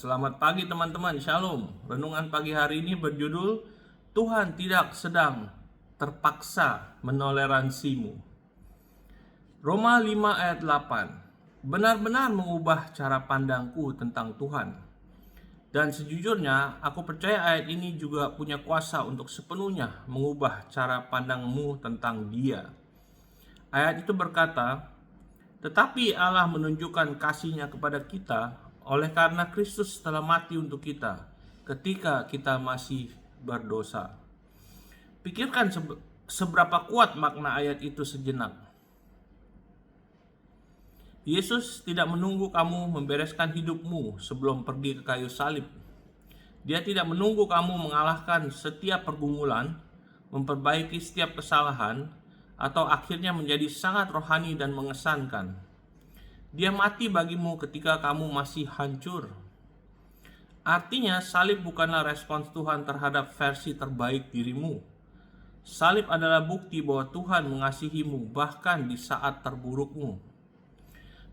Selamat pagi teman-teman, Shalom. Renungan pagi hari ini berjudul Tuhan tidak sedang terpaksa menoleransimu. Roma 5 ayat 8. Benar-benar mengubah cara pandangku tentang Tuhan. Dan sejujurnya, aku percaya ayat ini juga punya kuasa untuk sepenuhnya mengubah cara pandangmu tentang Dia. Ayat itu berkata, tetapi Allah menunjukkan kasih-Nya kepada kita oleh karena Kristus telah mati untuk kita ketika kita masih berdosa. Pikirkan seberapa kuat makna ayat itu sejenak. Yesus tidak menunggu kamu membereskan hidupmu sebelum pergi ke kayu salib. Dia tidak menunggu kamu mengalahkan setiap pergumulan, memperbaiki setiap kesalahan, atau akhirnya menjadi sangat rohani dan mengesankan. Dia mati bagimu ketika kamu masih hancur. Artinya, salib bukanlah respons Tuhan terhadap versi terbaik dirimu. Salib adalah bukti bahwa Tuhan mengasihimu bahkan di saat terburukmu.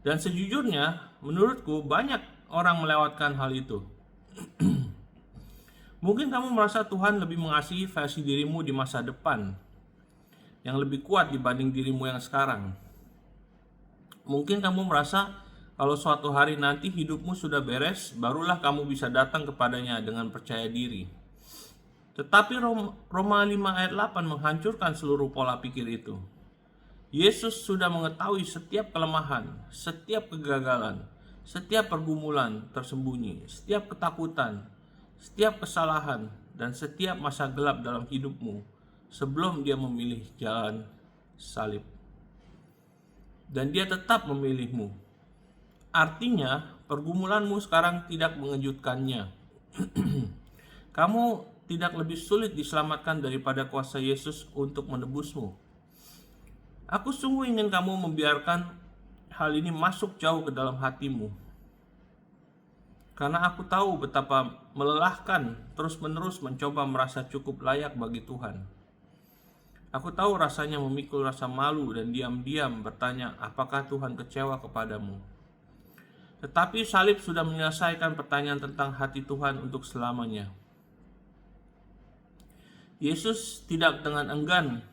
Dan sejujurnya, menurutku banyak orang melewatkan hal itu. Mungkin kamu merasa Tuhan lebih mengasihi versi dirimu di masa depan, yang lebih kuat dibanding dirimu yang sekarang. Mungkin kamu merasa kalau suatu hari nanti hidupmu sudah beres, barulah kamu bisa datang kepadanya dengan percaya diri. Tetapi Roma 5 ayat 8 menghancurkan seluruh pola pikir itu. Yesus sudah mengetahui setiap kelemahan, setiap kegagalan, setiap pergumulan tersembunyi, setiap ketakutan, setiap kesalahan, dan setiap masa gelap dalam hidupmu sebelum dia memilih jalan salib. Dan dia tetap memilihmu. Artinya, pergumulanmu sekarang tidak mengejutkannya. Kamu tidak lebih sulit diselamatkan daripada kuasa Yesus untuk menebusmu. Aku sungguh ingin kamu membiarkan hal ini masuk jauh ke dalam hatimu. Karena aku tahu betapa melelahkan terus-menerus mencoba merasa cukup layak bagi Tuhan. Aku tahu rasanya memikul rasa malu dan diam-diam bertanya, apakah Tuhan kecewa kepadamu? Tetapi salib sudah menyelesaikan pertanyaan tentang hati Tuhan untuk selamanya. Yesus tidak dengan enggan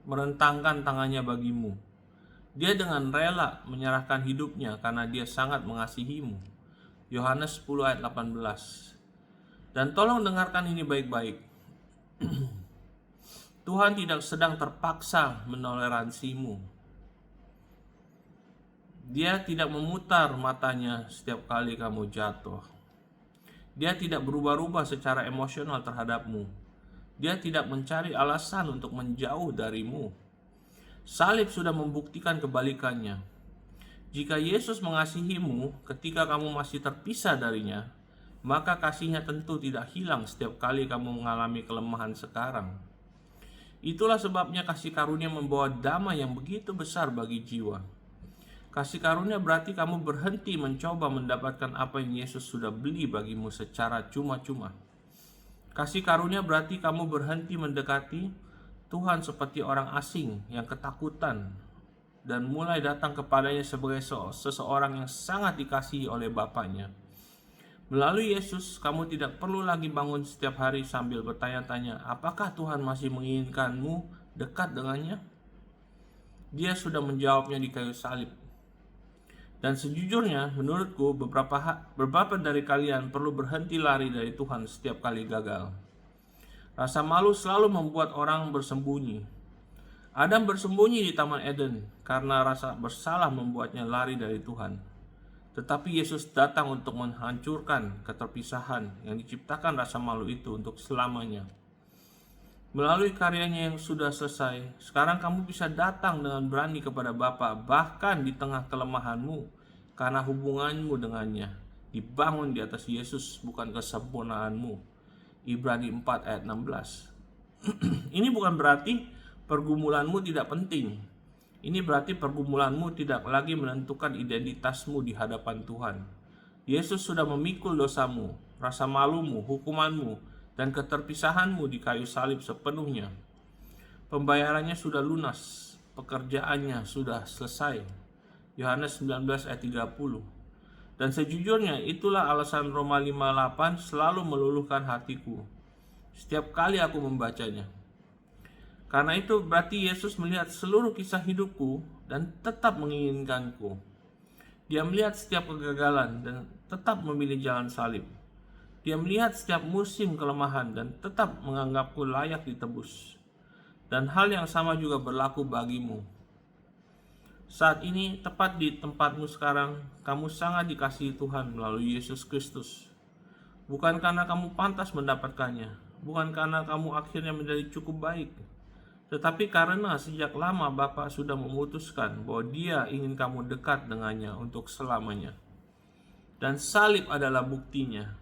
merentangkan tangannya bagimu. Dia dengan rela menyerahkan hidupnya karena dia sangat mengasihimu. Yohanes 10 ayat 18. Dan tolong dengarkan ini baik-baik. Tuhan tidak sedang terpaksa menoleransimu. Dia tidak memutar matanya setiap kali kamu jatuh. Dia tidak berubah-ubah secara emosional terhadapmu. Dia tidak mencari alasan untuk menjauh darimu. Salib sudah membuktikan kebalikannya. Jika Yesus mengasihimu ketika kamu masih terpisah darinya, maka kasih-Nya tentu tidak hilang setiap kali kamu mengalami kelemahan sekarang. Itulah sebabnya kasih karunia membawa damai yang begitu besar bagi jiwa. Kasih karunia berarti kamu berhenti mencoba mendapatkan apa yang Yesus sudah beli bagimu secara cuma-cuma. Kasih karunia berarti kamu berhenti mendekati Tuhan seperti orang asing yang ketakutan dan mulai datang kepadanya sebagai seseorang yang sangat dikasihi oleh Bapaknya. Melalui Yesus, kamu tidak perlu lagi bangun setiap hari sambil bertanya-tanya, apakah Tuhan masih menginginkanmu dekat dengannya? Dia sudah menjawabnya di kayu salib. Dan sejujurnya, menurutku, beberapa dari kalian perlu berhenti lari dari Tuhan setiap kali gagal. Rasa malu selalu membuat orang bersembunyi. Adam bersembunyi di Taman Eden karena rasa bersalah membuatnya lari dari Tuhan. Tetapi Yesus datang untuk menghancurkan keterpisahan yang diciptakan rasa malu itu untuk selamanya. Melalui karyanya yang sudah selesai, sekarang kamu bisa datang dengan berani kepada Bapa, bahkan di tengah kelemahanmu, karena hubunganmu dengannya dibangun di atas Yesus, bukan kesempurnaanmu. Ibrani 4 ayat 16. Ini bukan berarti pergumulanmu tidak penting. Ini berarti pergumulanmu tidak lagi menentukan identitasmu di hadapan Tuhan. Yesus sudah memikul dosamu, rasa malumu, hukumanmu, dan keterpisahanmu di kayu salib sepenuhnya. Pembayarannya sudah lunas, pekerjaannya sudah selesai. Yohanes 19 ayat 30. Dan sejujurnya itulah alasan Roma 5:8 selalu meluluhkan hatiku setiap kali aku membacanya. Karena itu berarti Yesus melihat seluruh kisah hidupku dan tetap menginginkanku. Dia melihat setiap kegagalan dan tetap memilih jalan salib. Dia melihat setiap musim kelemahan dan tetap menganggapku layak ditebus. Dan hal yang sama juga berlaku bagimu. Saat ini, tepat di tempatmu sekarang, kamu sangat dikasihi Tuhan melalui Yesus Kristus. Bukan karena kamu pantas mendapatkannya, bukan karena kamu akhirnya menjadi cukup baik, tetapi karena sejak lama Bapa sudah memutuskan bahwa Dia ingin kamu dekat dengannya untuk selamanya. Dan salib adalah buktinya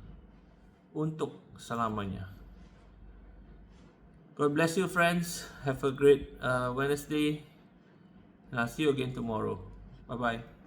untuk selamanya. God bless you, friends. Have a great Wednesday. And I'll see you again tomorrow. Bye-bye.